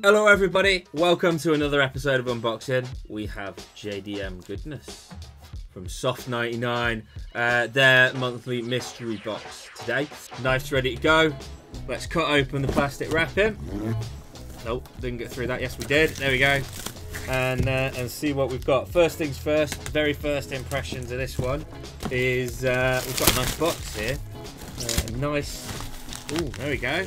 Hello everybody, welcome to another episode of Unboxing. We have JDM Goodness from Soft99, their monthly mystery box today. Knife's ready to go. Let's cut open the plastic wrapping. Nope, didn't get through that. Yes, we did. There we go. And see what we've got. First things first, very first impressions of this one is we've got a nice box here. Ooh, there we go.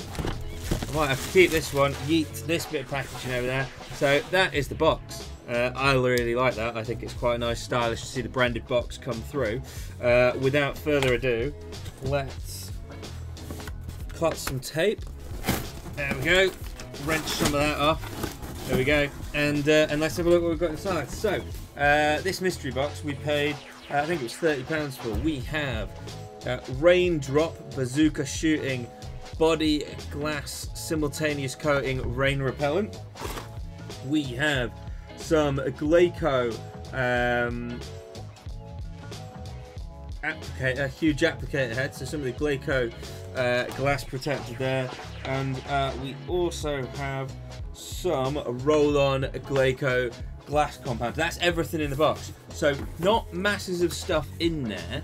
I might have to keep this one, yeet this bit of packaging over there. So that is the box. I really like that. I think it's quite nice, stylish to see the branded box come through. Without further ado, let's cut some tape. There we go. Wrench some of that off. There we go. And let's have a look what we've got inside. So this mystery box we paid, I think it was £30 for. We have Raindrop Bazooka Shooting Body Glass Simultaneous Coating Rain Repellent. We have some Glaco huge applicator head, so some of the Glaco glass protector there, and we also have some roll-on Glaco glass compound. That's everything in the box, so not masses of stuff in there.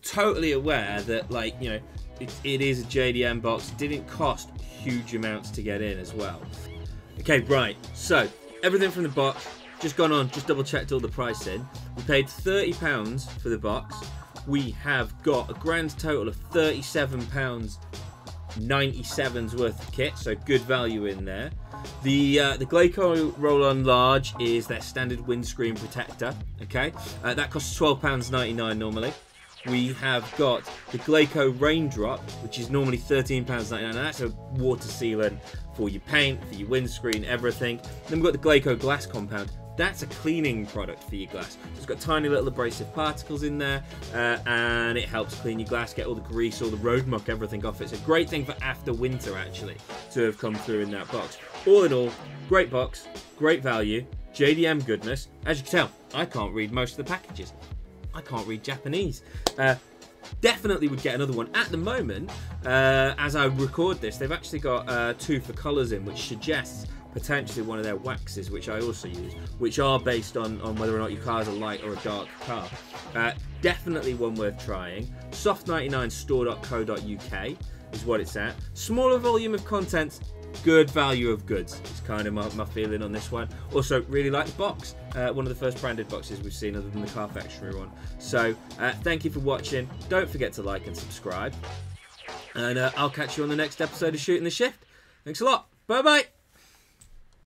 Totally aware that, like, you know, it is a JDM box. It didn't cost huge amounts to get in as well. Okay, right, so everything from the box, just gone on, just double checked all the pricing. We paid £30 for the box. We have got a grand total of £37.97's worth of kit, so good value in there. The Glaco Roll-On Large is their standard windscreen protector, okay? That costs £12.99 normally. We have got the Glaco Raindrop, which is normally £13.99, and that's a water sealant for your paint, for your windscreen, everything. Then we've got the Glaco Glass Compound. That's a cleaning product for your glass. It's got tiny little abrasive particles in there, and it helps clean your glass, get all the grease, all the road muck, everything off it. It's a great thing for after winter, actually, to have come through in that box. All in all, great box, great value, JDM Goodness. As you can tell, I can't read most of the packages. I can't read Japanese. Definitely would get another one. At the moment, as I record this, they've actually got 2 for colours in, which suggests potentially one of their waxes, which I also use, which are based on whether or not your car's a light or a dark car. Definitely one worth trying. Soft99store.co.uk is what it's at. Smaller volume of content, good value of goods. It's kind of my feeling on this one. Also, really like the box. One of the first branded boxes we've seen other than the Car Factory one. So, thank you for watching. Don't forget to like and subscribe. And I'll catch you on the next episode of Shooting the Shift. Thanks a lot. Bye-bye.